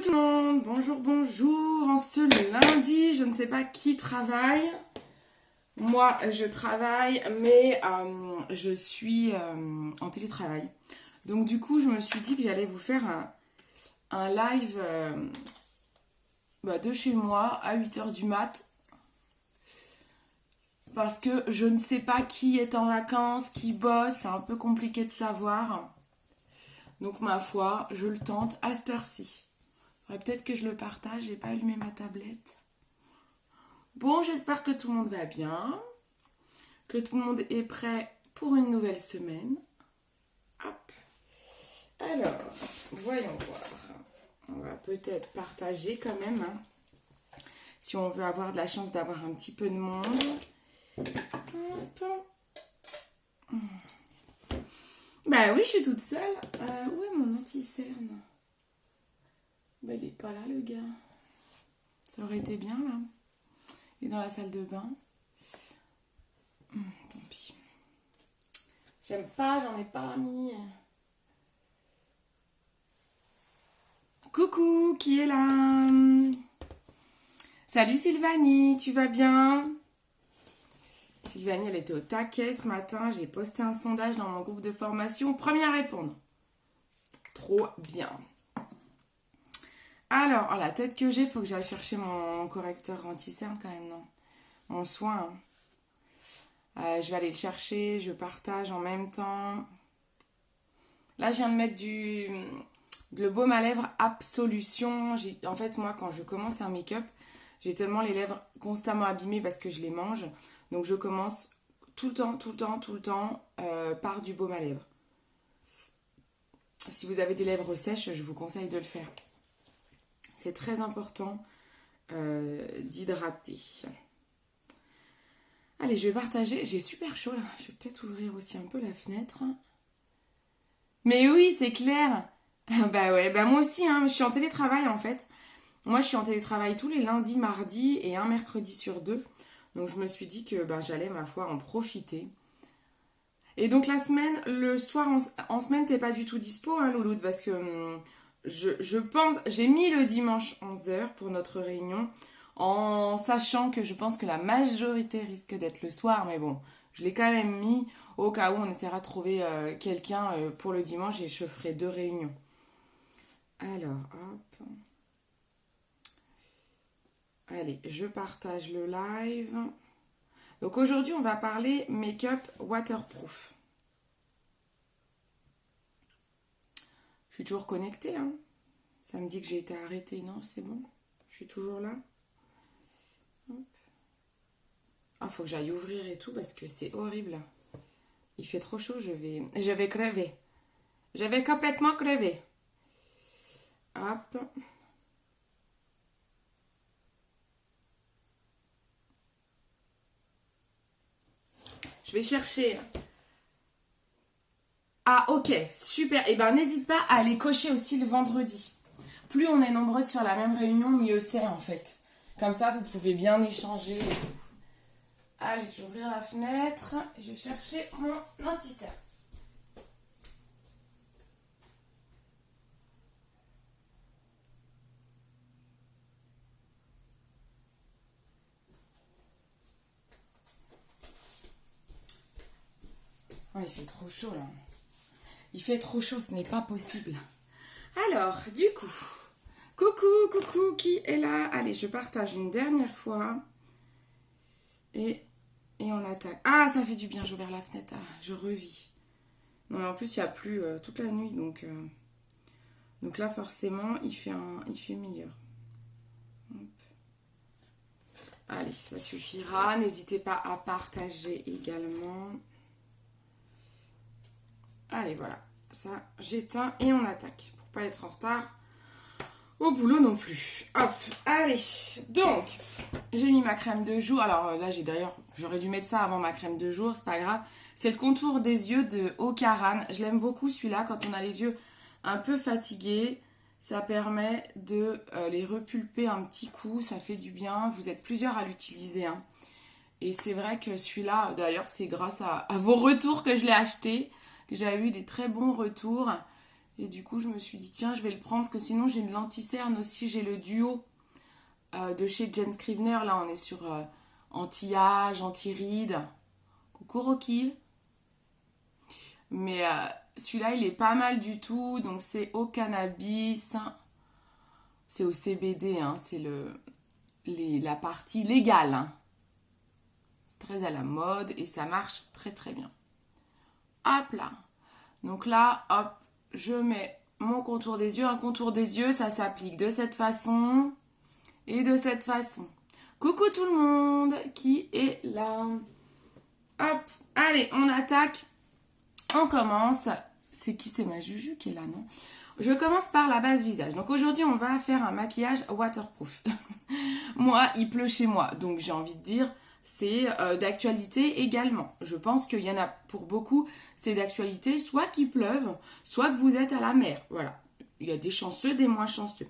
tout le monde, bonjour, bonjour, en ce lundi, je ne sais pas qui travaille. Moi, je travaille, mais je suis en télétravail. Donc du coup, je me suis dit que j'allais vous faire un live de chez moi à 8h du mat. Parce que je ne sais pas qui est en vacances, qui bosse, c'est un peu compliqué de savoir. Donc ma foi, je le tente à cette heure-ci. Peut-être que je le partage, j'ai pas allumé ma tablette. Bon, j'espère que tout le monde va bien, que tout le monde est prêt pour une nouvelle semaine. Hop. Alors, voyons voir. On va peut-être partager quand même, hein, si on veut avoir de la chance d'avoir un petit peu de monde. Hop. Bah oui, je suis toute seule. Où est mon anti-cerne? Bah, il est pas là, le gars. Ça aurait été bien, là. Il est dans la salle de bain. Tant pis. J'aime pas, j'en ai pas mis. Coucou, qui est là? Salut Sylvanie, tu vas bien? Sylvanie, elle était au taquet ce matin. J'ai posté un sondage dans mon groupe de formation. Première à répondre. Trop bien. Alors, oh, la tête que j'ai, faut que j'aille chercher mon correcteur anti-cerne quand même, non? Mon soin. Je vais aller le chercher, je partage en même temps. Là, je viens de mettre le baume à lèvres Absolution. En fait, moi, quand je commence un make-up, j'ai tellement les lèvres constamment abîmées parce que je les mange. Donc, je commence tout le temps par du baume à lèvres. Si vous avez des lèvres sèches, je vous conseille de le faire. C'est très important d'hydrater. Allez, je vais partager. J'ai super chaud là. Je vais peut-être ouvrir aussi un peu la fenêtre. Mais oui, c'est clair. Bah ouais, bah moi aussi, hein, je suis en télétravail en fait. Moi, je suis en télétravail tous les lundis, mardis et un mercredi sur deux. Donc, je me suis dit que j'allais, ma foi, en profiter. Et donc, la semaine, le soir, en semaine, t'es pas du tout dispo, hein, Louloute, parce que je pense, j'ai mis le dimanche 11h pour notre réunion, en sachant que je pense que la majorité risque d'être le soir, mais bon, je l'ai quand même mis au cas où on essaiera de trouver quelqu'un pour le dimanche et je ferai 2 réunions. Alors, hop. Allez, je partage le live. Donc aujourd'hui, on va parler make-up waterproof. Je suis toujours connectée, hein. Ça me dit que j'ai été arrêtée. Non, c'est bon. Je suis toujours là. Hop. Ah, faut que j'aille ouvrir et tout parce que c'est horrible. Il fait trop chaud, je vais crever. Je vais complètement crever. Hop. Je vais chercher. Ah, ok, super. Et n'hésite pas à aller cocher aussi le vendredi. Plus on est nombreux sur la même réunion, mieux c'est en fait. Comme ça, vous pouvez bien échanger. Allez, je vais ouvrir la fenêtre. Je vais chercher mon anti-cerne. Oh, il fait trop chaud là. Il fait trop chaud, ce n'est pas possible. Alors, du coup, coucou, qui est là? Allez, je partage une dernière fois. Et on attaque. Ah, ça fait du bien, j'ai ouvert la fenêtre. Ah, je revis. Non, mais en plus, il n'y a plu toute la nuit, donc là, forcément, il fait meilleur. Hop. Allez, ça suffira. N'hésitez pas à partager également. Allez, voilà. Ça, j'éteins et on attaque. Pour pas être en retard au boulot non plus. Hop, allez. Donc, j'ai mis ma crème de jour. Alors là, j'aurais dû mettre ça avant ma crème de jour. C'est pas grave. C'est le contour des yeux de Ocaran. Je l'aime beaucoup celui-là quand on a les yeux un peu fatigués. Ça permet de les repulper un petit coup. Ça fait du bien. Vous êtes plusieurs à l'utiliser, hein. Et c'est vrai que celui-là, d'ailleurs, c'est grâce à vos retours que je l'ai acheté. Que j'avais eu des très bons retours. Et du coup, je me suis dit, tiens, je vais le prendre parce que sinon, j'ai une lentille-cerne aussi. J'ai le duo de chez Jen Scrivener. Là, on est sur anti-âge, anti-rides. Coucou Rocky. Mais celui-là, il est pas mal du tout. Donc, c'est au cannabis. C'est au CBD. Hein, c'est la partie légale. Hein. C'est très à la mode et ça marche très très bien. Hop là. Donc là, hop, je mets mon contour des yeux. Un contour des yeux, ça s'applique de cette façon et de cette façon. Coucou tout le monde qui est là. Hop, allez, on attaque. On commence. C'est qui? C'est ma Juju qui est là, non? Je commence par la base visage. Donc aujourd'hui, on va faire un maquillage waterproof. Moi, il pleut chez moi. Donc j'ai envie de dire, c'est d'actualité également. Je pense qu'il y en a pour beaucoup, c'est d'actualité, soit qu'il pleuve, soit que vous êtes à la mer. Voilà. Il y a des chanceux, des moins chanceux.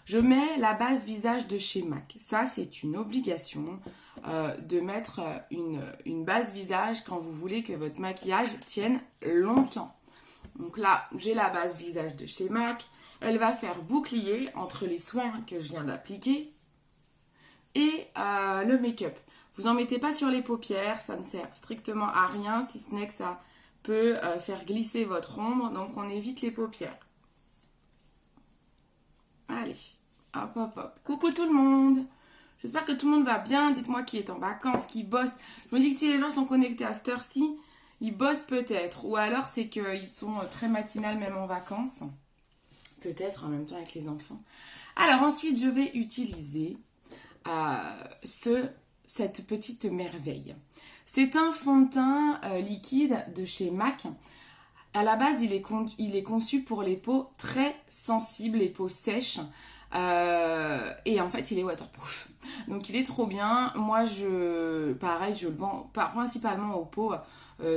Je mets la base visage de chez MAC. Ça, c'est une obligation de mettre une base visage quand vous voulez que votre maquillage tienne longtemps. Donc là, j'ai la base visage de chez MAC. Elle va faire bouclier entre les soins que je viens d'appliquer et le make-up. Vous en mettez pas sur les paupières, ça ne sert strictement à rien, si ce n'est que ça peut faire glisser votre ombre. Donc on évite les paupières. Allez, hop, hop, hop. Coucou tout le monde. J'espère que tout le monde va bien. Dites-moi qui est en vacances, qui bosse. Je me dis que si les gens sont connectés à cette heure-ci, ils bossent peut-être. Ou alors c'est qu'ils sont très matinales même en vacances. Peut-être en même temps avec les enfants. Alors ensuite, je vais utiliser cette petite merveille. C'est un fond de teint liquide de chez MAC. À la base, il est conçu pour les peaux très sensibles, les peaux sèches. Et en fait, il est waterproof. Donc, il est trop bien. Moi, pareil, je le vends principalement aux peaux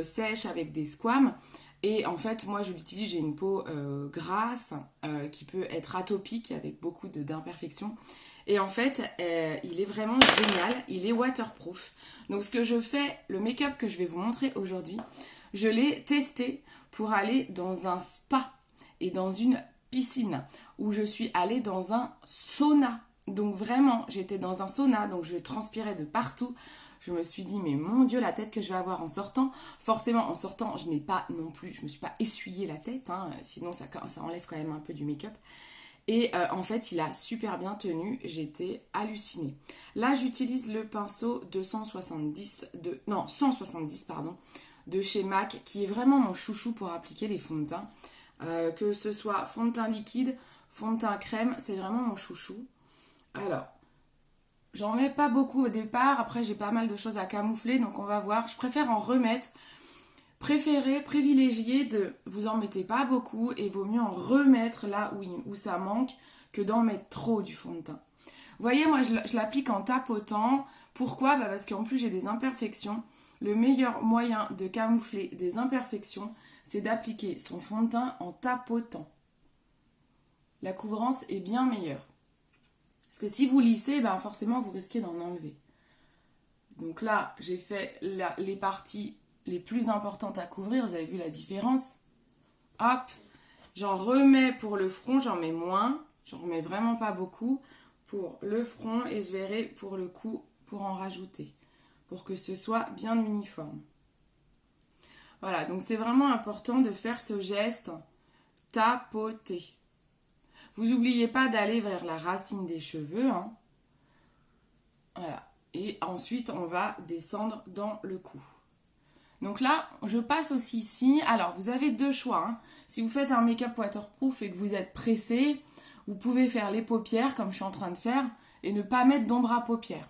sèches avec des squames. Et en fait, moi, je l'utilise. J'ai une peau grasse qui peut être atopique avec beaucoup d'imperfections. Et en fait, il est vraiment génial. Il est waterproof. Donc, ce que je fais, le make-up que je vais vous montrer aujourd'hui, je l'ai testé pour aller dans un spa et dans une piscine où je suis allée dans un sauna. Donc vraiment, j'étais dans un sauna, donc je transpirais de partout. Je me suis dit, mais mon Dieu, la tête que je vais avoir en sortant. Forcément, en sortant, je me suis pas essuyé la tête, hein, sinon ça enlève quand même un peu du make-up. Et en fait, il a super bien tenu, j'étais hallucinée. Là, j'utilise le pinceau 170 de chez MAC, qui est vraiment mon chouchou pour appliquer les fonds de teint. Que ce soit fond de teint liquide, fond de teint crème, c'est vraiment mon chouchou. Alors, j'en mets pas beaucoup au départ, après j'ai pas mal de choses à camoufler, donc on va voir. Je préfère en remettre. Privilégier de vous en mettez pas beaucoup et vaut mieux en remettre là où ça manque que d'en mettre trop du fond de teint. Vous voyez, moi je l'applique en tapotant. Pourquoi? Parce qu'en plus j'ai des imperfections. Le meilleur moyen de camoufler des imperfections, c'est d'appliquer son fond de teint en tapotant. La couvrance est bien meilleure. Parce que si vous lissez, forcément vous risquez d'en enlever. Donc là, j'ai fait les parties les plus importantes à couvrir. Vous avez vu la différence? Hop, j'en remets pour le front, j'en mets moins. J'en remets vraiment pas beaucoup pour le front et je verrai pour le cou pour en rajouter. Pour que ce soit bien uniforme. Voilà, donc c'est vraiment important de faire ce geste tapoter. Vous n'oubliez pas d'aller vers la racine des cheveux. Hein. Voilà. Et ensuite, on va descendre dans le cou. Donc là, je passe aussi ici. Alors, vous avez deux choix. Hein. Si vous faites un make-up waterproof et que vous êtes pressé, vous pouvez faire les paupières, comme je suis en train de faire, et ne pas mettre d'ombre à paupières.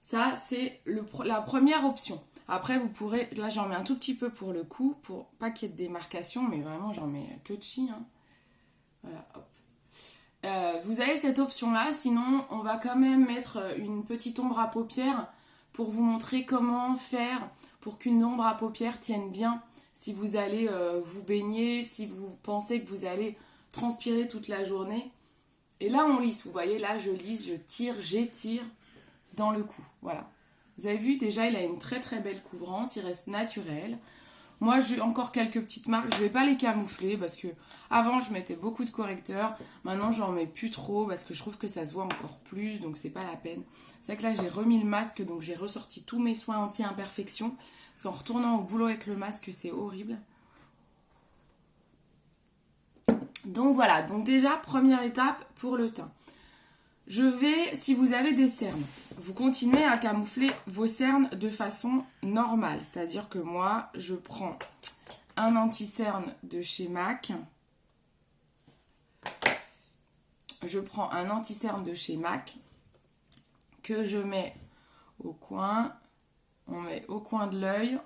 Ça, c'est la première option. Après, vous pourrez... Là, j'en mets un tout petit peu pour le cou, pour pas qu'il y ait de démarcation, mais vraiment, j'en mets que de chi. Hein. Voilà, hop. Vous avez cette option-là. Sinon, on va quand même mettre une petite ombre à paupières pour vous montrer comment faire pour qu'une ombre à paupières tienne bien. Si vous allez vous baigner, si vous pensez que vous allez transpirer toute la journée. Et là, on lisse. Vous voyez, là, je lisse, je tire, j'étire dans le cou. Voilà. Vous avez vu, déjà, il a une très très belle couvrance. Il reste naturel. Moi, j'ai encore quelques petites marques. Je vais pas les camoufler parce que avant, je mettais beaucoup de correcteurs. Maintenant, j'en mets plus trop parce que je trouve que ça se voit encore plus. Donc, c'est pas la peine. C'est vrai que là, j'ai remis le masque. Donc, j'ai ressorti tous mes soins anti-imperfection. Parce qu'en retournant au boulot avec le masque, c'est horrible. Donc, voilà. Donc, déjà, première étape pour le teint. Je vais, si vous avez des cernes, vous continuez à camoufler vos cernes de façon normale. C'est-à-dire que moi, je prends un anti-cerne de chez MAC. Je prends un anti-cerne de chez MAC que je mets au coin. On met au coin de l'œil.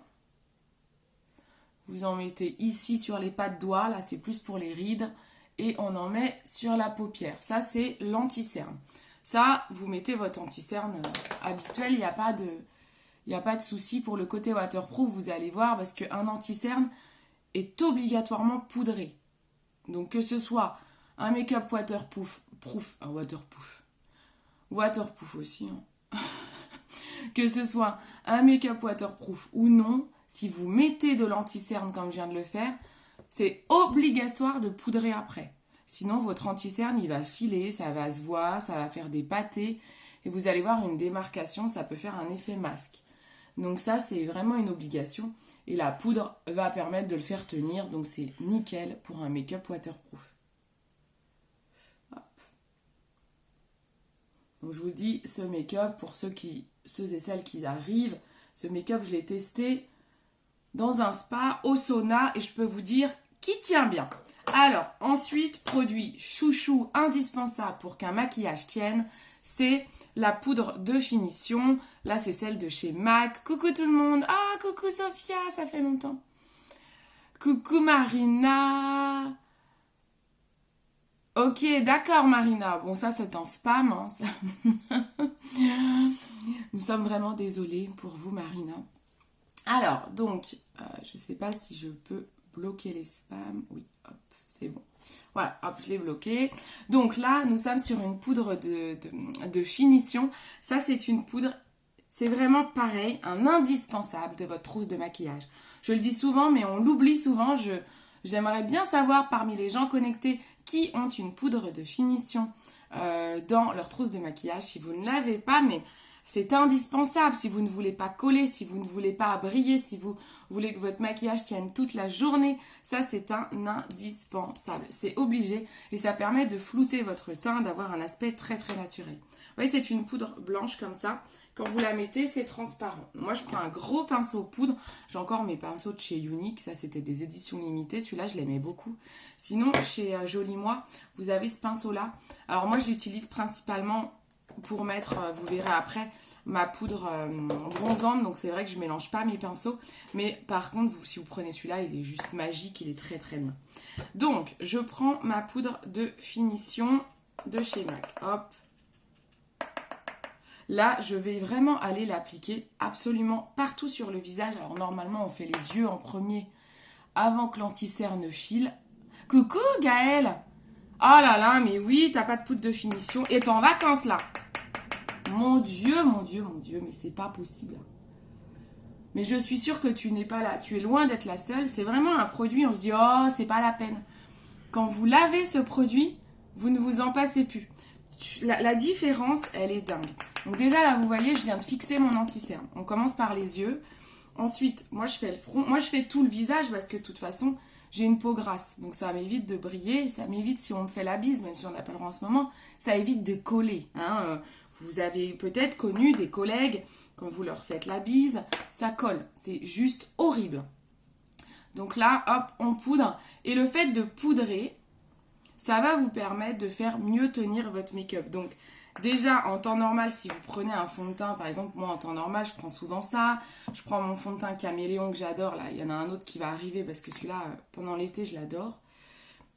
Vous en mettez ici sur les pas de doigts. Là, c'est plus pour les rides. Et on en met sur la paupière. Ça, c'est l'anti-cerne. Ça, vous mettez votre anti-cerne habituel. Il n'y a pas de souci pour le côté waterproof. Vous allez voir parce qu'un anti-cerne est obligatoirement poudré. Donc, que ce soit un make-up waterproof aussi. Hein. Que ce soit un make-up waterproof ou non, si vous mettez de l'anti-cerne comme je viens de le faire, c'est obligatoire de poudrer après. Sinon, votre anti-cerne, il va filer, ça va se voir, ça va faire des pâtés. Et vous allez voir une démarcation, ça peut faire un effet masque. Donc ça, c'est vraiment une obligation. Et la poudre va permettre de le faire tenir. Donc c'est nickel pour un make-up waterproof. Hop. Donc je vous dis, ce make-up, pour ceux et celles qui arrivent, ce make-up, je l'ai testé dans un spa, au sauna. Et je peux vous dire qu'il tient bien. Alors, ensuite, produit chouchou indispensable pour qu'un maquillage tienne, c'est la poudre de finition. Là, c'est celle de chez MAC. Coucou tout le monde. Ah, coucou Sophia, ça fait longtemps. Coucou Marina. Ok, d'accord Marina. Bon, ça, c'est un spam. Hein, ça. Nous sommes vraiment désolés pour vous, Marina. Alors, donc, je ne sais pas si je peux bloquer les spams. Oui, hop. C'est bon. Voilà, hop, je l'ai bloqué. Donc là, nous sommes sur une poudre de finition. Ça, c'est une poudre, c'est vraiment pareil, un indispensable de votre trousse de maquillage. Je le dis souvent, mais on l'oublie souvent. J'aimerais bien savoir parmi les gens connectés qui ont une poudre de finition dans leur trousse de maquillage. Si vous ne l'avez pas, mais c'est indispensable si vous ne voulez pas coller, si vous ne voulez pas briller, si vous voulez que votre maquillage tienne toute la journée. Ça, c'est un indispensable. C'est obligé et ça permet de flouter votre teint, d'avoir un aspect très très naturel. Vous voyez, c'est une poudre blanche comme ça. Quand vous la mettez, c'est transparent. Moi, je prends un gros pinceau poudre. J'ai encore mes pinceaux de chez Unique. Ça, c'était des éditions limitées. Celui-là, je l'aimais beaucoup. Sinon, chez Joli Moi, vous avez ce pinceau-là. Alors moi, je l'utilise principalement pour mettre, vous verrez après, ma poudre bronzante. Donc c'est vrai que je ne mélange pas mes pinceaux. Mais par contre, si vous prenez celui-là, il est juste magique. Il est très très bien. Donc, je prends ma poudre de finition de chez MAC. Hop. Là, je vais vraiment aller l'appliquer absolument partout sur le visage. Alors normalement, on fait les yeux en premier avant que l'anti-cerne file. Coucou Gaëlle! Oh là là, mais oui, t'as pas de poudre de finition. Et t'es en vacances là. Mon Dieu, mon Dieu, mon Dieu, mais c'est pas possible. Mais je suis sûre que tu n'es pas là. Tu es loin d'être la seule. C'est vraiment un produit, on se dit, oh, c'est pas la peine. Quand vous lavez ce produit, vous ne vous en passez plus. La différence, elle est dingue. Donc déjà, là, vous voyez, je viens de fixer mon anti-cerne. On commence par les yeux. Ensuite, moi, je fais le front. Moi, je fais tout le visage parce que de toute façon, j'ai une peau grasse. Donc ça m'évite de briller. Ça m'évite, si on me fait la bise, même si on n'a pas le droit en ce moment, ça évite de coller. Hein. Vous avez peut-être connu des collègues, quand vous leur faites la bise, ça colle. C'est juste horrible. Donc là, hop, on poudre. Et le fait de poudrer, ça va vous permettre de faire mieux tenir votre make-up. Donc déjà, en temps normal, si vous prenez un fond de teint, par exemple, moi en temps normal, je prends souvent ça. Je prends mon fond de teint Caméléon que j'adore. Là, il y en a un autre qui va arriver parce que celui-là, pendant l'été, je l'adore.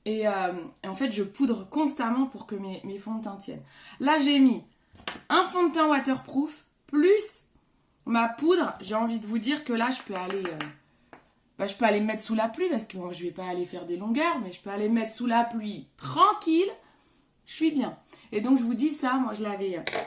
Et en fait, je poudre constamment pour que mes fonds de teint tiennent. Là, j'ai mis un fond de teint waterproof plus ma poudre. J'ai envie de vous dire que là, je peux aller... je peux aller me mettre sous la pluie parce que je vais pas aller faire des longueurs, mais je peux aller me mettre sous la pluie tranquille, je suis bien. Et donc je vous dis ça, moi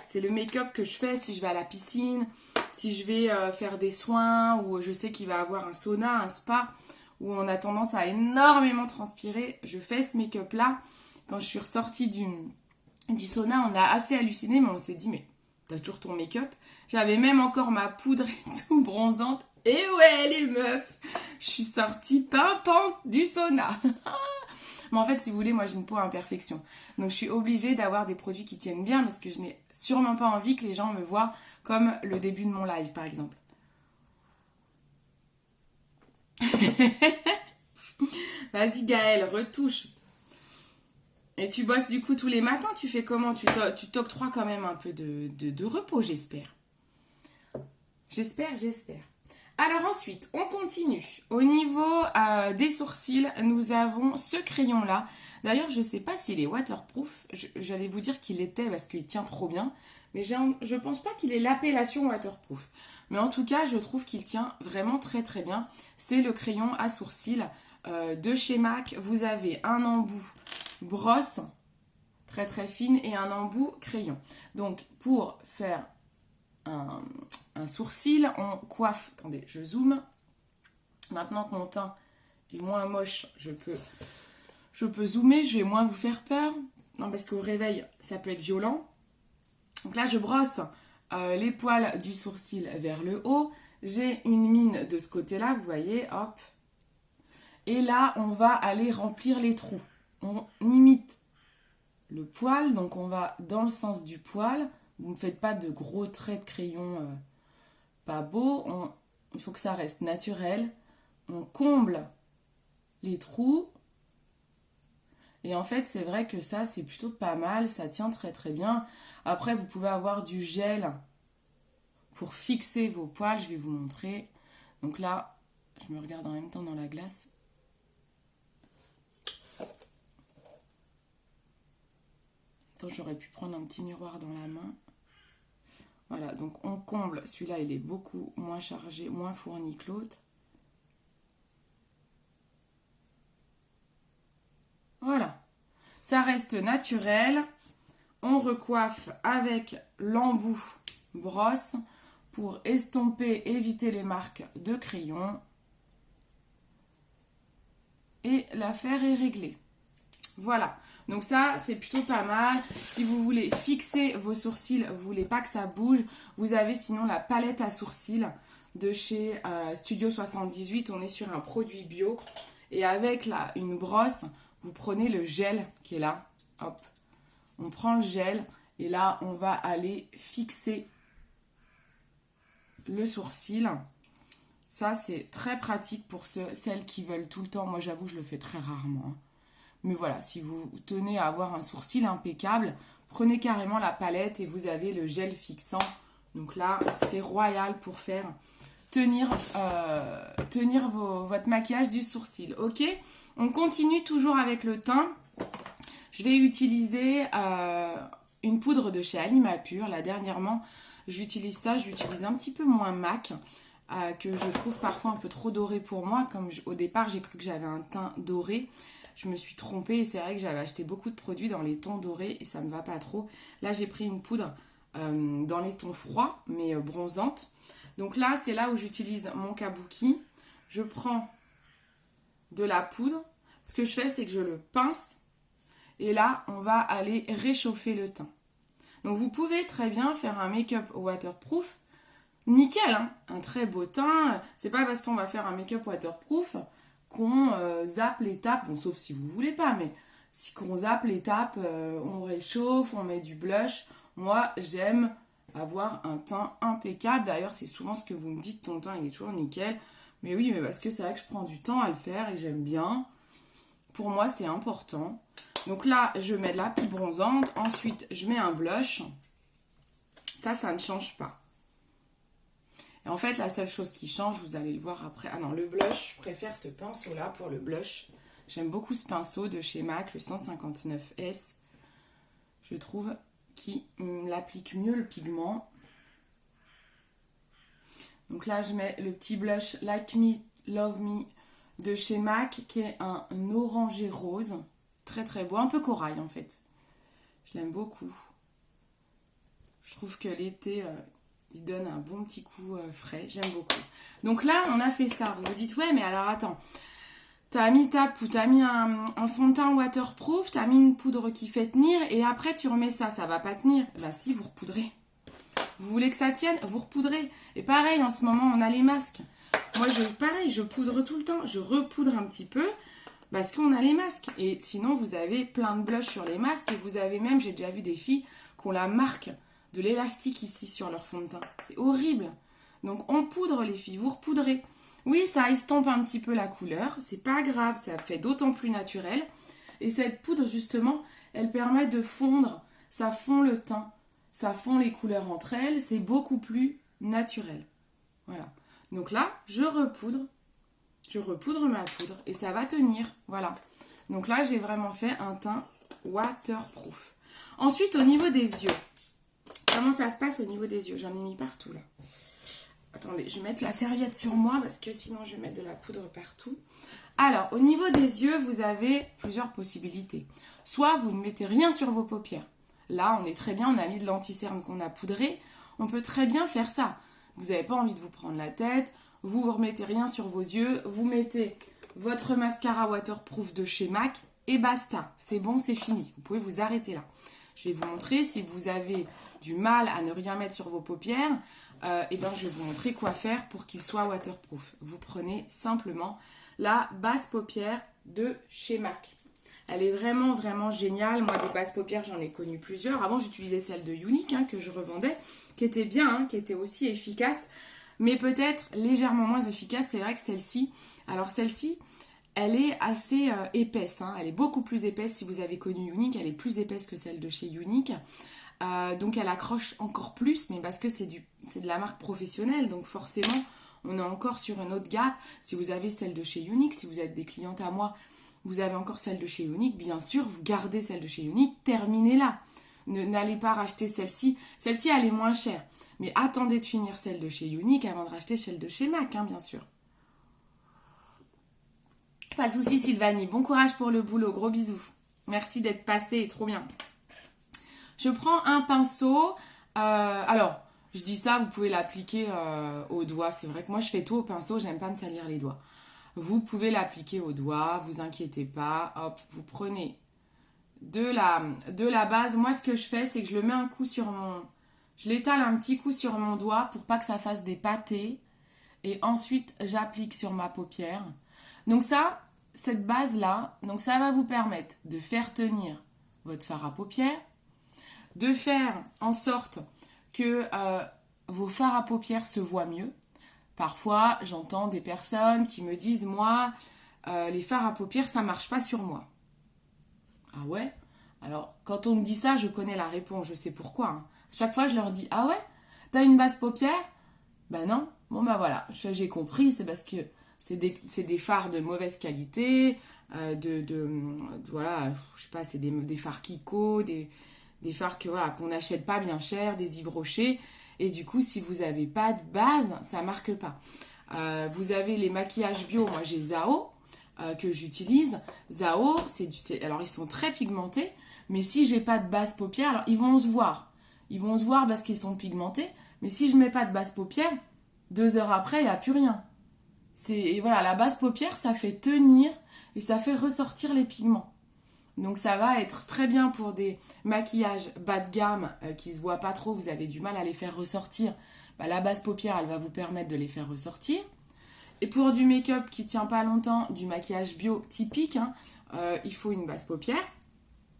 c'est le make-up que je fais si je vais à la piscine, si je vais faire des soins, ou je sais qu'il va y avoir un sauna, un spa, où on a tendance à énormément transpirer. Je fais ce make-up là. Quand je suis ressortie du sauna, on a assez halluciné, mais on s'est dit, mais t'as toujours ton make-up. J'avais même encore ma poudre et tout bronzante. Et ouais, les meufs, je suis sortie pimpante du sauna. Mais en fait, si vous voulez, moi j'ai une peau à imperfection. Donc je suis obligée d'avoir des produits qui tiennent bien parce que je n'ai sûrement pas envie que les gens me voient comme le début de mon live, par exemple. Vas-y Gaëlle, retouche. Et tu bosses du coup tous les matins, tu fais comment? Tu t'octroies quand même un peu de repos, j'espère. J'espère. Alors ensuite, on continue. Au niveau des sourcils, nous avons ce crayon-là. D'ailleurs, je ne sais pas s'il est waterproof. J'allais vous dire qu'il l'était parce qu'il tient trop bien. Mais je pense pas qu'il ait l'appellation waterproof. Mais en tout cas, je trouve qu'il tient vraiment très très bien. C'est le crayon à sourcils de chez MAC. Vous avez un embout brosse très très fine et un embout crayon. Donc, pour faire un sourcil, on coiffe. Attendez, je zoome. Maintenant que mon teint est moins moche, je peux zoomer, je vais moins vous faire peur. Non, parce qu'au réveil, ça peut être violent. Donc là, je brosse les poils du sourcil vers le haut. J'ai une mine de ce côté-là, vous voyez, hop. Et là, on va aller remplir les trous. On imite le poil, donc on va dans le sens du poil. Vous ne faites pas de gros traits de crayon pas beaux. Il faut que ça reste naturel. On comble les trous. Et en fait, c'est vrai que ça, c'est plutôt pas mal. Ça tient très très bien. Après, vous pouvez avoir du gel pour fixer vos poils. Je vais vous montrer. Donc là, je me regarde en même temps dans la glace. Attends, j'aurais pu prendre un petit miroir dans la main. Voilà, donc on comble. Celui-là, il est beaucoup moins chargé, moins fourni que l'autre. Voilà. Ça reste naturel. On recoiffe avec l'embout brosse pour estomper, éviter les marques de crayon. Et l'affaire est réglée. Voilà. Donc ça, c'est plutôt pas mal. Si vous voulez fixer vos sourcils, vous voulez pas que ça bouge, vous avez sinon la palette à sourcils de chez Studio 78. On est sur un produit bio. Et avec là, une brosse, vous prenez le gel qui est là. Hop. On prend le gel et là, on va aller fixer le sourcil. Ça, c'est très pratique pour celles qui veulent tout le temps. Moi, j'avoue, je le fais très rarement. Hein. Mais voilà, si vous tenez à avoir un sourcil impeccable, prenez carrément la palette et vous avez le gel fixant. Donc là, c'est royal pour faire tenir votre maquillage du sourcil. Ok, on continue toujours avec le teint. Je vais utiliser une poudre de chez Alimapur. Là, dernièrement, j'utilise ça. J'utilise un petit peu moins MAC, que je trouve parfois un peu trop doré pour moi. Comme au départ, j'ai cru que j'avais un teint doré. Je me suis trompée et c'est vrai que j'avais acheté beaucoup de produits dans les tons dorés et ça ne me va pas trop. Là, j'ai pris une poudre dans les tons froids, mais bronzantes. Donc là, c'est là où j'utilise mon kabuki. Je prends de la poudre. Ce que je fais, c'est que je le pince. Et là, on va aller réchauffer le teint. Donc vous pouvez très bien faire un make-up waterproof. Nickel, hein, un très beau teint. C'est pas parce qu'on va faire un make-up waterproof qu'on zappe l'étape, bon sauf si vous voulez pas, mais si qu'on zappe l'étape, on réchauffe, on met du blush. Moi, j'aime avoir un teint impeccable. D'ailleurs, c'est souvent ce que vous me dites, ton teint il est toujours nickel. Mais oui, mais parce que c'est vrai que je prends du temps à le faire et j'aime bien. Pour moi, c'est important. Donc là, je mets de la poudre bronzante. Ensuite, je mets un blush. Ça ne change pas. Et en fait, la seule chose qui change, vous allez le voir après. Ah non, le blush, je préfère ce pinceau-là pour le blush. J'aime beaucoup ce pinceau de chez MAC, le 159S. Je trouve qu'il applique mieux le pigment. Donc là, je mets le petit blush Like Me, Love Me de chez MAC, qui est un orangé rose. Très très beau, un peu corail en fait. Je l'aime beaucoup. Je trouve que l'été, il donne un bon petit coup frais. J'aime beaucoup. Donc là, on a fait ça. Vous vous dites, ouais, mais alors attends. T'as mis un fond de teint waterproof, t'as mis une poudre qui fait tenir, et après tu remets ça. Ça va pas tenir. Bah si, vous repoudrez. Vous voulez que ça tienne, vous repoudrez. Et pareil, en ce moment, on a les masques. Moi, pareil, je poudre tout le temps. Je repoudre un petit peu parce qu'on a les masques. Et sinon, vous avez plein de blush sur les masques. Et vous avez même, j'ai déjà vu des filles qui ont la marque de l'élastique ici sur leur fond de teint. C'est horrible. Donc, on poudre les filles. Vous repoudrez. Oui, ça estompe un petit peu la couleur. C'est pas grave, ça fait d'autant plus naturel. Et cette poudre, justement, elle permet de fondre. Ça fond le teint. Ça fond les couleurs entre elles, c'est beaucoup plus naturel. Voilà. Donc là, je repoudre ma poudre et ça va tenir. Voilà. Donc là, j'ai vraiment fait un teint waterproof. Ensuite, au niveau des yeux. Comment ça se passe au niveau des yeux? J'en ai mis partout là. Attendez, je vais mettre la serviette sur moi parce que sinon je vais mettre de la poudre partout. Alors, au niveau des yeux, vous avez plusieurs possibilités. Soit vous ne mettez rien sur vos paupières. Là, on est très bien, on a mis de l'anti-cerne qu'on a poudré. On peut très bien faire ça. Vous n'avez pas envie de vous prendre la tête. Vous ne remettez rien sur vos yeux. Vous mettez votre mascara waterproof de chez MAC et basta. C'est bon, c'est fini. Vous pouvez vous arrêter là. Je vais vous montrer si vous avez du mal à ne rien mettre sur vos paupières. Je vais vous montrer quoi faire pour qu'il soit waterproof. Vous prenez simplement la base paupière de chez MAC. Elle est vraiment, vraiment géniale. Moi, des bases paupières, j'en ai connu plusieurs. Avant, j'utilisais celle de Younique, que je revendais, qui était bien, qui était aussi efficace, mais peut-être légèrement moins efficace. C'est vrai que celle-ci, elle est assez épaisse. Elle est beaucoup plus épaisse. Si vous avez connu Younique, elle est plus épaisse que celle de chez Younique. Donc, elle accroche encore plus, mais parce que c'est de la marque professionnelle. Donc, forcément, on est encore sur une autre gamme. Si vous avez celle de chez Younique, si vous êtes des clientes à moi, vous avez encore celle de chez Younique, bien sûr, vous gardez celle de chez Younique, terminez-la. N'allez pas racheter celle-ci. Celle-ci, elle est moins chère. Mais attendez de finir celle de chez Younique avant de racheter celle de chez MAC, bien sûr. Pas de soucis, Sylvanie. Bon courage pour le boulot. Gros bisous. Merci d'être passé. Trop bien. Je prends un pinceau. Alors, je dis ça, vous pouvez l'appliquer au doigt. C'est vrai que moi, je fais tout au pinceau. J'aime pas me salir les doigts. Vous pouvez l'appliquer au doigt, vous inquiétez pas. Hop, vous prenez de la base. Moi, ce que je fais, c'est que je le mets je l'étale un petit coup sur mon doigt pour pas que ça fasse des pâtés. Et ensuite, j'applique sur ma paupière. Donc ça, cette base-là, donc ça va vous permettre de faire tenir votre fard à paupières, de faire en sorte que vos fards à paupières se voient mieux. Parfois, j'entends des personnes qui me disent, moi, les fards à paupières, ça marche pas sur moi. Ah ouais? Alors, quand on me dit ça, je connais la réponse, je sais pourquoi. Chaque fois, je leur dis, ah ouais? T'as une basse paupière? Ben non. Bon, ben voilà, j'ai compris, c'est parce que c'est des fards de mauvaise qualité, voilà, je sais pas, c'est des fards Kiko, des fards qu'on n'achète pas bien cher, des Yves Rocher. Et du coup, si vous n'avez pas de base, ça ne marque pas. Vous avez les maquillages bio. Moi, j'ai Zao que j'utilise. Zao, alors ils sont très pigmentés. Mais si j'ai pas de base paupière, alors ils vont se voir. Ils vont se voir parce qu'ils sont pigmentés. Mais si je mets pas de base paupière, 2 heures après, il n'y a plus rien. Et voilà, la base paupière, ça fait tenir et ça fait ressortir les pigments. Donc ça va être très bien pour des maquillages bas de gamme qui ne se voient pas trop, vous avez du mal à les faire ressortir. La base paupière, elle va vous permettre de les faire ressortir. Et pour du make-up qui ne tient pas longtemps, du maquillage bio typique, il faut une base paupière.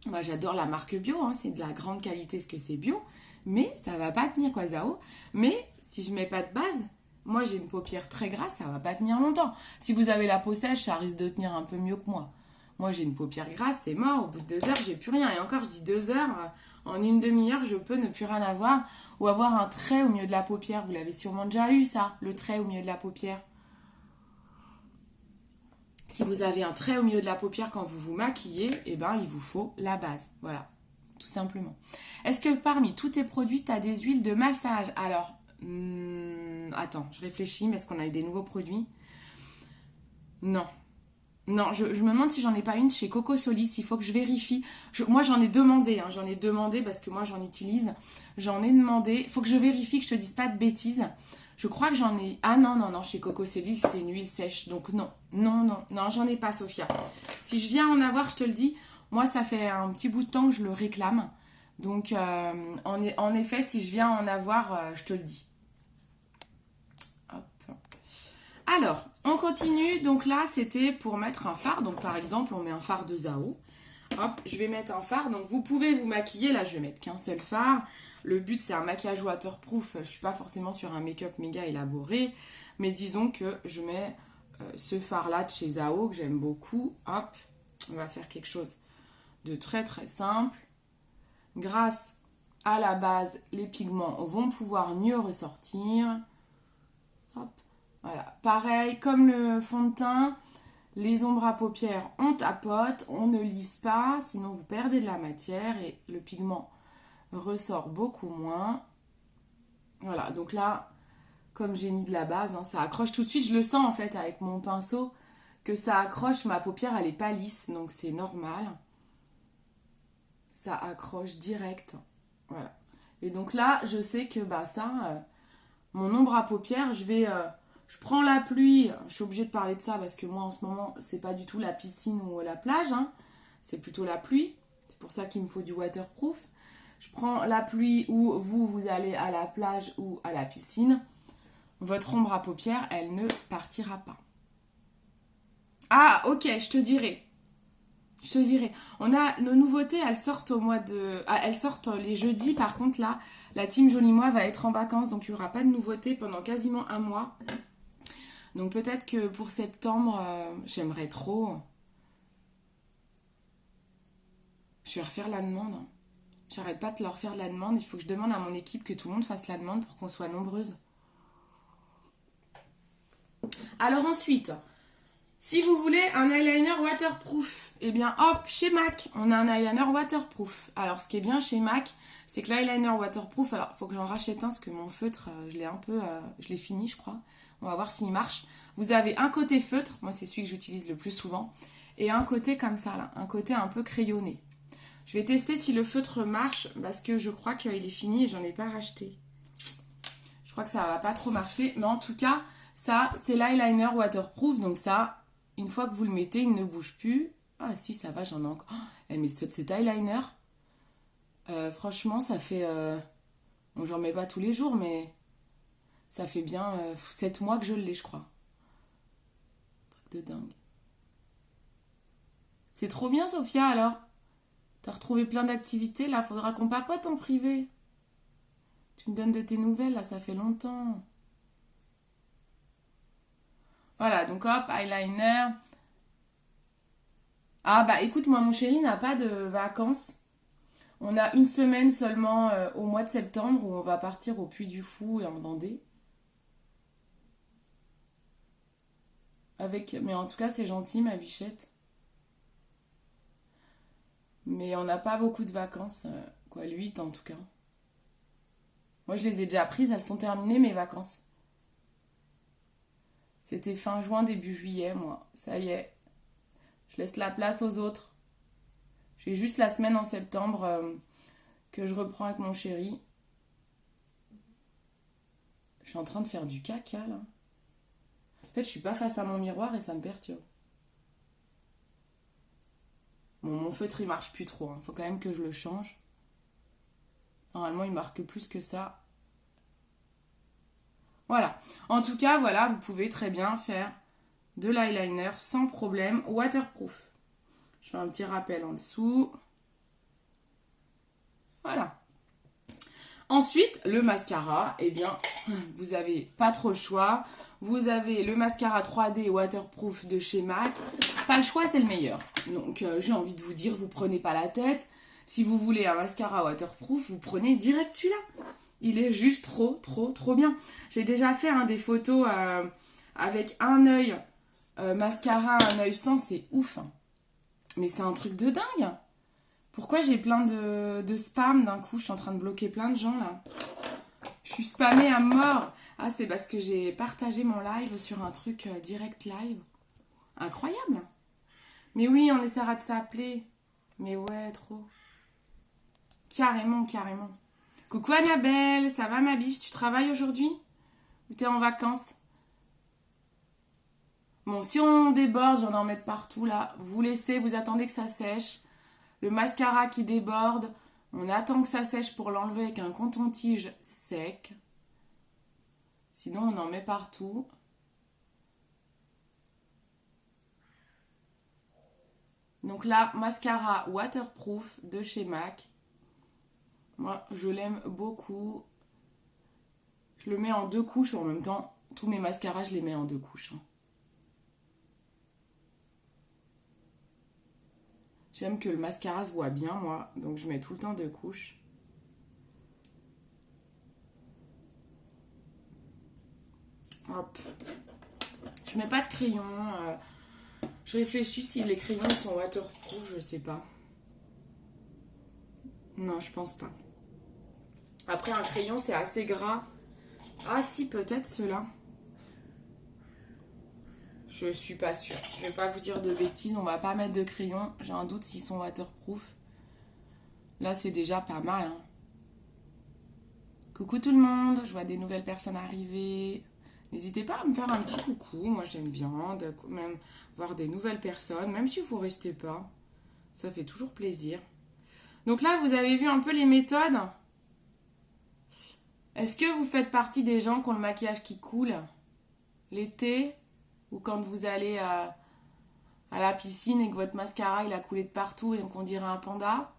Moi j'adore la marque bio, c'est de la grande qualité ce que c'est bio, mais ça ne va pas tenir quoi, Zao. Mais si je ne mets pas de base, moi j'ai une paupière très grasse, ça ne va pas tenir longtemps. Si vous avez la peau sèche, ça risque de tenir un peu mieux que moi. Moi, j'ai une paupière grasse, c'est mort. Au bout de 2 heures, j'ai plus rien. Et encore, je dis 2 heures, en une demi-heure, je peux ne plus rien avoir. Ou avoir un trait au milieu de la paupière. Vous l'avez sûrement déjà eu, ça, le trait au milieu de la paupière. Si vous avez un trait au milieu de la paupière quand vous vous maquillez, il vous faut la base. Voilà, tout simplement. Est-ce que parmi tous tes produits, tu as des huiles de massage? Alors, attends, je réfléchis, mais est-ce qu'on a eu des nouveaux produits? Non. Non, je me demande si j'en ai pas une chez Coco Solis, il faut que je vérifie. Moi j'en ai demandé, hein, j'en ai demandé parce que moi j'en utilise. J'en ai demandé, il faut que je vérifie que je te dise pas de bêtises. Je crois que j'en ai... Ah non, non, non, chez Coco Solis c'est une huile sèche, donc non, non, non, non, j'en ai pas Sophia. Si je viens en avoir, je te le dis, moi ça fait un petit bout de temps que je le réclame. Donc en effet, si je viens en avoir, je te le dis. Hop. Alors, on continue. Donc là, c'était pour mettre un fard. Donc par exemple, on met un fard de Zao. Hop, je vais mettre un fard. Donc vous pouvez vous maquiller. Là, je vais mettre qu'un seul fard. Le but, c'est un maquillage waterproof. Je suis pas forcément sur un make-up méga élaboré. Mais disons que je mets ce fard-là de chez Zao, que j'aime beaucoup. Hop, on va faire quelque chose de très très simple. Grâce à la base, les pigments vont pouvoir mieux ressortir. Hop. Voilà, pareil, comme le fond de teint, les ombres à paupières, on tapote, on ne lisse pas, sinon vous perdez de la matière et le pigment ressort beaucoup moins. Voilà, donc là, comme j'ai mis de la base, hein, ça accroche tout de suite, je le sens en fait avec mon pinceau, que ça accroche, ma paupière elle est pas lisse, donc c'est normal. Ça accroche direct, voilà. Et donc là, je sais que bah ça, mon ombre à paupières, je prends la pluie, je suis obligée de parler de ça parce que moi en ce moment, c'est pas du tout la piscine ou la plage, hein. C'est plutôt la pluie. C'est pour ça qu'il me faut du waterproof. Je prends la pluie ou vous allez à la plage ou à la piscine. Votre ombre à paupières, elle ne partira pas. Ah, ok, je te dirai. Je te dirai. On a nos nouveautés, elles sortent au mois de... Ah, elles sortent les jeudis. Par contre, là, la team Joli Moi va être en vacances, donc il n'y aura pas de nouveautés pendant quasiment un mois. Donc peut-être que pour septembre, j'aimerais trop. Je vais refaire la demande. J'arrête pas de leur faire la demande. Il faut que je demande à mon équipe que tout le monde fasse la demande pour qu'on soit nombreuses. Alors ensuite, si vous voulez un eyeliner waterproof, eh bien hop, chez MAC, on a un eyeliner waterproof. Alors ce qui est bien chez MAC, c'est que l'eyeliner waterproof, alors il faut que j'en rachète un parce que mon feutre, je l'ai fini je crois. On va voir s'il marche. Vous avez un côté feutre, moi c'est celui que j'utilise le plus souvent, et un côté comme ça là, un côté un peu crayonné. Je vais tester si le feutre marche parce que je crois qu'il est fini et j'en ai pas racheté. Je crois que ça va pas trop marcher, mais en tout cas, ça c'est l'eyeliner waterproof, donc ça, une fois que vous le mettez, il ne bouge plus. Ah si, ça va, j'en ai encore. Oh, mais cet eyeliner, franchement, ça fait... Bon, j'en mets pas tous les jours, mais ça fait bien 7 mois que je l'ai, je crois. Truc de dingue. C'est trop bien, Sophia, alors. T'as retrouvé plein d'activités, là, faudra qu'on papote en privé. Tu me donnes de tes nouvelles, là, ça fait longtemps. Voilà, donc hop, eyeliner. Ah bah écoute, moi mon chéri n'a pas de vacances. On a une semaine seulement au mois de septembre où on va partir au Puy du Fou et en Vendée. Mais en tout cas, c'est gentil, ma bichette. Mais on n'a pas beaucoup de vacances, quoi, 8 en tout cas. Moi, je les ai déjà prises, elles sont terminées, mes vacances. C'était fin juin, début juillet, moi. Ça y est. Je laisse la place aux autres. J'ai juste la semaine en septembre que je reprends avec mon chéri. Je suis en train de faire du caca, là. En fait, je suis pas face à mon miroir et ça me perturbe. Bon, mon feutre, il marche plus trop. Faut quand même que je le change. Normalement, il marque plus que ça. Voilà. En tout cas, voilà, vous pouvez très bien faire de l'eyeliner sans problème, waterproof. Je fais un petit rappel en dessous. Voilà. Ensuite, le mascara, eh bien, vous n'avez pas trop le choix. Vous avez le mascara 3D waterproof de chez MAC. Pas le choix, c'est le meilleur. Donc, j'ai envie de vous dire, vous prenez pas la tête. Si vous voulez un mascara waterproof, vous prenez direct celui-là. Il est juste trop, trop, trop bien. J'ai déjà fait des photos avec un œil mascara, un œil sans, c'est ouf. Mais c'est un truc de dingue. Pourquoi j'ai plein de spam d'un coup? Je suis en train de bloquer plein de gens là. Je suis spammée à mort. Ah, c'est parce que j'ai partagé mon live sur un truc direct live. Incroyable. Mais oui, on essaiera de s'appeler. Mais ouais, trop. Carrément, carrément. Coucou Annabelle, ça va ma biche? Tu travailles aujourd'hui? Ou t'es en vacances? Bon, si on déborde, j'en ai en mettre partout là. Vous laissez, vous attendez que ça sèche. Le mascara qui déborde, on attend que ça sèche pour l'enlever avec un coton-tige sec. Sinon, on en met partout. Donc là, mascara waterproof de chez MAC. Moi, je l'aime beaucoup. Je le mets en 2 couches en même temps. Tous mes mascaras, je les mets en 2 couches. J'aime que le mascara se voit bien, moi. Donc, je mets tout le temps 2 couches. Hop. Je mets pas de crayon. Je réfléchis si les crayons ils sont waterproof, je sais pas. Non, je pense pas. Après, un crayon, c'est assez gras. Ah si, peut-être ceux-là. Je suis pas sûre. Je vais pas vous dire de bêtises. On va pas mettre de crayon. J'ai un doute s'ils sont waterproof. Là, c'est déjà pas mal. Hein. Coucou tout le monde. Je vois des nouvelles personnes arriver. N'hésitez pas à me faire un petit coucou. Moi, j'aime bien de même voir des nouvelles personnes. Même si vous restez pas. Ça fait toujours plaisir. Donc là, vous avez vu un peu les méthodes. Est-ce que vous faites partie des gens qui ont le maquillage qui coule l'été ou quand vous allez à la piscine et que votre mascara il a coulé de partout et qu'on dirait un panda?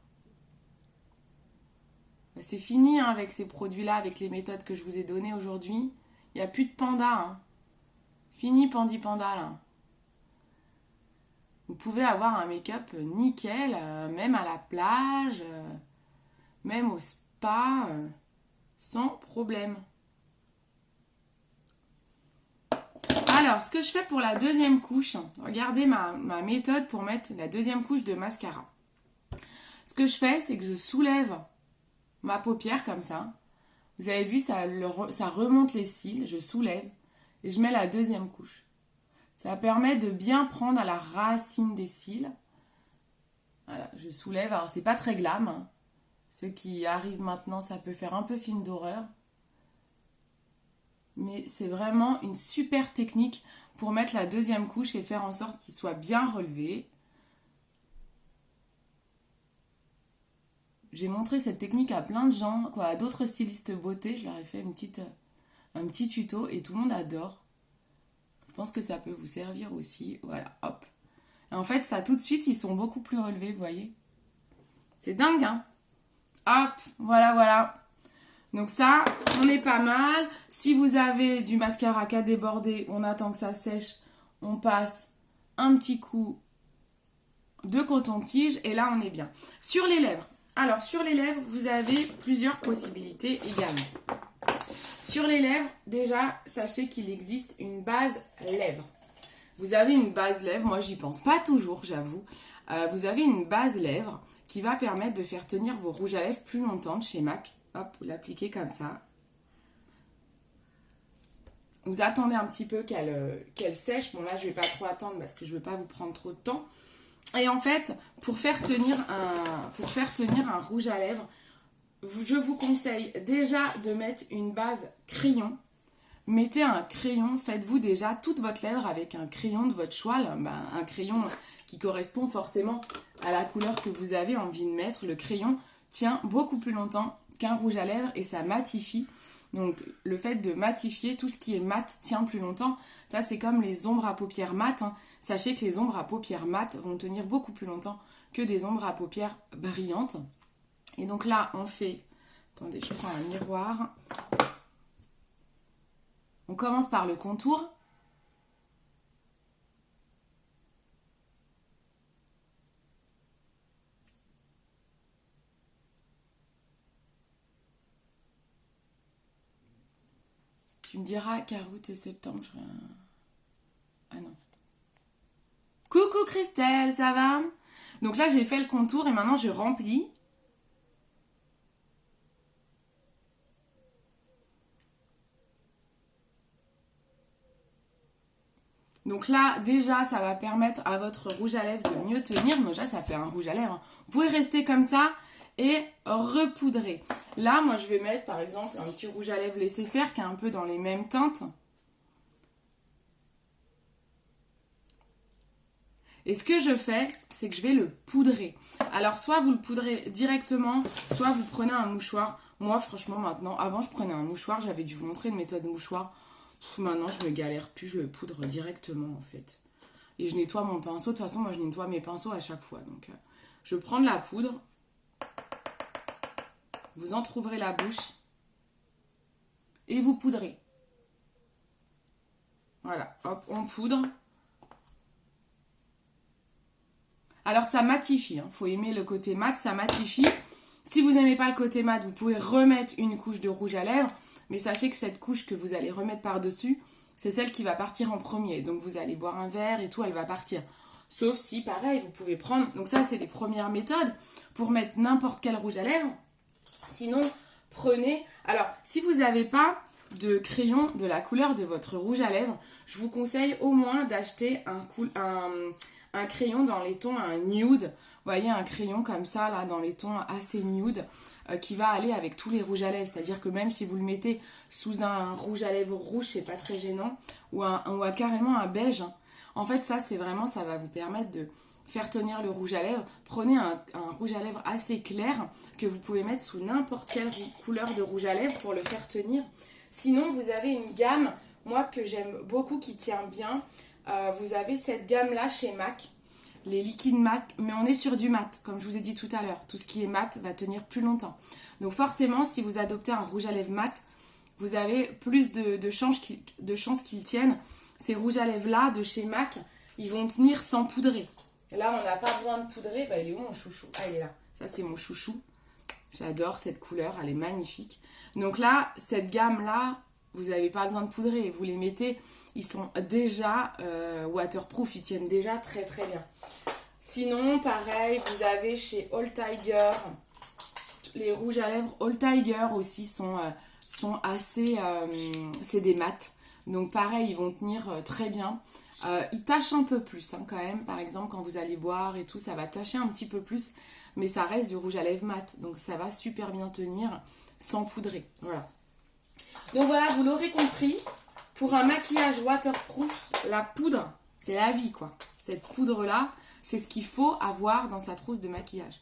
C'est fini hein, avec ces produits-là, avec les méthodes que je vous ai données aujourd'hui. Il n'y a plus de panda. Hein. Fini Pandi Panda là. Vous pouvez avoir un make-up nickel, même à la plage, même au spa, sans problème. Alors, ce que je fais pour la deuxième couche, regardez ma méthode pour mettre la deuxième couche de mascara. Ce que je fais, c'est que je soulève ma paupière comme ça. Vous avez vu, ça remonte les cils, je soulève et je mets la deuxième couche. Ça permet de bien prendre à la racine des cils. Voilà, je soulève. Alors, c'est pas très glam. Hein. Ceux qui arrivent maintenant, ça peut faire un peu film d'horreur. Mais c'est vraiment une super technique pour mettre la deuxième couche et faire en sorte qu'il soit bien relevé. J'ai montré cette technique à plein de gens, à d'autres stylistes beauté. Je leur ai fait un petit tuto et tout le monde adore. Je pense que ça peut vous servir aussi. Voilà, hop. Et en fait, ça tout de suite, ils sont beaucoup plus relevés, vous voyez. C'est dingue, hein. Hop, voilà, voilà. Donc ça, on est pas mal. Si vous avez du mascara qui a débordé, on attend que ça sèche. On passe un petit coup de coton-tige et là, on est bien. Sur les lèvres. Alors, sur les lèvres, vous avez plusieurs possibilités également. Sur les lèvres, déjà, sachez qu'il existe une base lèvres. Vous avez une base lèvres, moi j'y pense pas toujours, j'avoue. Vous avez une base lèvres qui va permettre de faire tenir vos rouges à lèvres plus longtemps de chez MAC. Hop, vous l'appliquez comme ça. Vous attendez un petit peu qu'elle sèche. Bon là, je vais pas trop attendre parce que je veux pas vous prendre trop de temps. Et en fait, pour faire tenir un rouge à lèvres, je vous conseille déjà de mettre une base crayon. Mettez un crayon, faites-vous déjà toute votre lèvre avec un crayon de votre choix, un crayon qui correspond forcément à la couleur que vous avez envie de mettre. Le crayon tient beaucoup plus longtemps qu'un rouge à lèvres et ça matifie. Donc le fait de matifier, tout ce qui est mat tient plus longtemps. Ça c'est comme les ombres à paupières mat. Hein. Sachez que les ombres à paupières mat vont tenir beaucoup plus longtemps que des ombres à paupières brillantes. Et donc là on fait... Attendez, je prends un miroir. On commence par le contour. Tu me diras qu'août et septembre, Ah non. Coucou Christelle, ça va? Donc là, j'ai fait le contour et maintenant je remplis. Donc là, déjà, ça va permettre à votre rouge à lèvres de mieux tenir. Mais déjà, ça fait un rouge à lèvres, hein. Vous pouvez rester comme ça et repoudrer. Là, moi, je vais mettre, par exemple, un petit rouge à lèvres laissé faire qui est un peu dans les mêmes teintes. Et ce que je fais, c'est que je vais le poudrer. Alors, soit vous le poudrez directement, soit vous prenez un mouchoir. Moi, franchement, maintenant, avant, je prenais un mouchoir. J'avais dû vous montrer une méthode mouchoir. Maintenant, je me galère plus. Je le poudre directement, en fait. Et je nettoie mon pinceau. De toute façon, moi, je nettoie mes pinceaux à chaque fois. Donc, je prends de la poudre. Vous entrouvrez la bouche. Et vous poudrez. Voilà, hop, on poudre. Alors ça matifie, hein. Faut aimer le côté mat, ça matifie. Si vous n'aimez pas le côté mat, vous pouvez remettre une couche de rouge à lèvres. Mais sachez que cette couche que vous allez remettre par-dessus, c'est celle qui va partir en premier. Donc vous allez boire un verre et tout, elle va partir. Sauf si, pareil, vous pouvez prendre... Donc ça, c'est les premières méthodes pour mettre n'importe quel rouge à lèvres. Sinon, prenez... Alors, si vous n'avez pas de crayon de la couleur de votre rouge à lèvres, je vous conseille au moins d'acheter un crayon dans les tons un nude. Vous voyez, un crayon comme ça, là, dans les tons assez nude, qui va aller avec tous les rouges à lèvres. C'est-à-dire que même si vous le mettez sous un rouge à lèvres rouge, c'est pas très gênant. Ou carrément un beige. Hein. En fait, ça, c'est vraiment, ça va vous permettre de faire tenir le rouge à lèvres. Prenez un rouge à lèvres assez clair que vous pouvez mettre sous n'importe quelle couleur de rouge à lèvres pour le faire tenir. Sinon, vous avez une gamme, moi, que j'aime beaucoup, qui tient bien. Vous avez cette gamme-là chez MAC, les liquides mat, mais on est sur du mat, comme je vous ai dit tout à l'heure. Tout ce qui est mat va tenir plus longtemps. Donc forcément, si vous adoptez un rouge à lèvres mat, vous avez plus de chances qu'ils tiennent. Ces rouges à lèvres-là de chez MAC, ils vont tenir sans poudrer. Là, on n'a pas besoin de poudrer. Bah, il est où mon chouchou? Ah, il est là. Ça, c'est mon chouchou. J'adore cette couleur, elle est magnifique. Donc là, cette gamme-là, vous n'avez pas besoin de poudrer. Vous les mettez, ils sont déjà waterproof, ils tiennent déjà très très bien. Sinon, pareil, vous avez chez All Tiger, les rouges à lèvres All Tiger aussi sont assez... c'est des mats. Donc pareil, ils vont tenir très bien. Ils tâchent un peu plus hein, quand même. Par exemple, quand vous allez boire et tout, ça va tâcher un petit peu plus. Mais ça reste du rouge à lèvres mat. Donc ça va super bien tenir sans poudrer. Voilà. Donc voilà, vous l'aurez compris. Pour un maquillage waterproof, la poudre, c'est la vie quoi. Cette poudre-là, c'est ce qu'il faut avoir dans sa trousse de maquillage.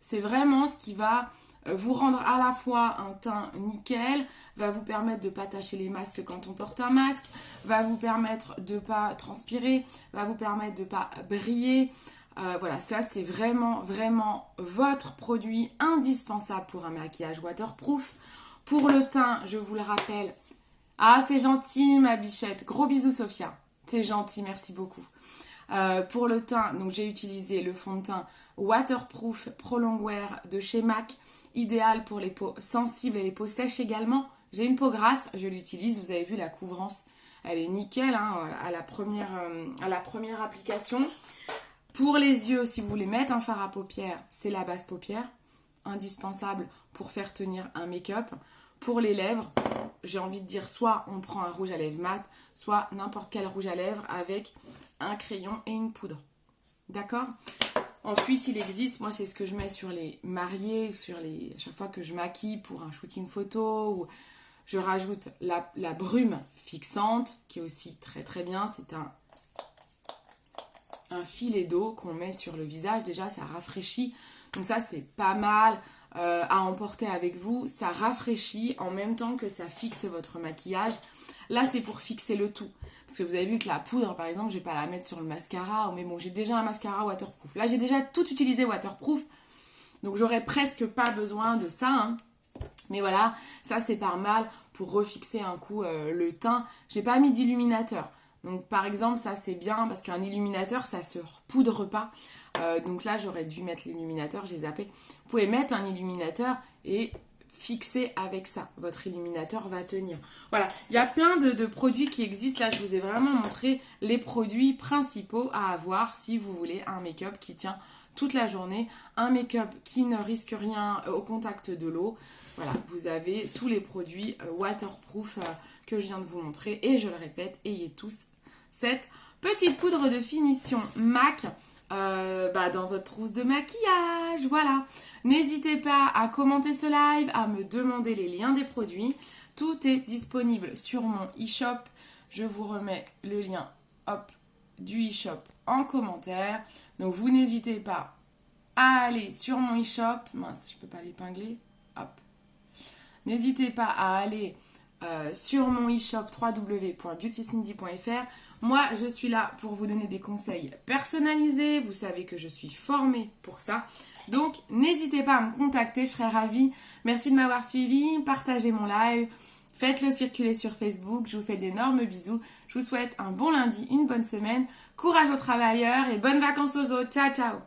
C'est vraiment ce qui va vous rendre à la fois un teint nickel, va vous permettre de ne pas tacher les masques quand on porte un masque, va vous permettre de ne pas transpirer, va vous permettre de ne pas briller. Voilà, ça c'est vraiment, vraiment votre produit indispensable pour un maquillage waterproof. Pour le teint, je vous le rappelle, ah c'est gentil ma bichette, gros bisous Sophia, c'est gentil, merci beaucoup. Pour le teint, donc j'ai utilisé le fond de teint Waterproof Pro Longwear de chez MAC, idéal pour les peaux sensibles et les peaux sèches également. J'ai une peau grasse, je l'utilise, vous avez vu la couvrance, elle est nickel hein, à la première application. Pour les yeux, si vous voulez mettre un fard à paupières, c'est la base paupière, indispensable pour faire tenir un make-up. Pour les lèvres, j'ai envie de dire soit on prend un rouge à lèvres mat, soit n'importe quel rouge à lèvres avec un crayon et une poudre. D'accord ? Ensuite, il existe, moi c'est ce que je mets sur les mariés, à chaque fois que je maquille pour un shooting photo, ou je rajoute la brume fixante, qui est aussi très très bien. C'est un filet d'eau qu'on met sur le visage, déjà ça rafraîchit. Donc ça c'est pas mal à emporter avec vous, ça rafraîchit en même temps que ça fixe votre maquillage. Là c'est pour fixer le tout, parce que vous avez vu que la poudre par exemple je vais pas la mettre sur le mascara, mais bon j'ai déjà un mascara waterproof. Là j'ai déjà tout utilisé waterproof, donc j'aurais presque pas besoin de ça hein. Mais voilà, ça c'est pas mal pour refixer un coup le teint. J'ai pas mis d'illuminateur. Donc par exemple ça c'est bien parce qu'un illuminateur ça se repoudre pas. Donc là j'aurais dû mettre l'illuminateur, j'ai zappé. Vous pouvez mettre un illuminateur et fixer avec ça. Votre illuminateur va tenir. Voilà, il y a plein de produits qui existent. Là je vous ai vraiment montré les produits principaux à avoir si vous voulez un make-up qui tient toute la journée. Un make-up qui ne risque rien au contact de l'eau. Voilà, vous avez tous les produits waterproof que je viens de vous montrer. Et je le répète, ayez tous cette Petite poudre de finition MAC dans votre trousse de maquillage, voilà. N'hésitez pas à commenter ce live, à me demander les liens des produits. Tout est disponible sur mon e-shop. Je vous remets le lien du e-shop en commentaire. Donc vous n'hésitez pas à aller sur mon e-shop. Mince, je peux pas l'épingler. Hop. N'hésitez pas à aller sur mon e-shop www.beautycindy.fr. Moi, je suis là pour vous donner des conseils personnalisés. Vous savez que je suis formée pour ça. Donc, n'hésitez pas à me contacter, je serai ravie. Merci de m'avoir suivi. Partagez mon live. Faites-le circuler sur Facebook. Je vous fais d'énormes bisous. Je vous souhaite un bon lundi, une bonne semaine. Courage aux travailleurs et bonnes vacances aux autres. Ciao, ciao!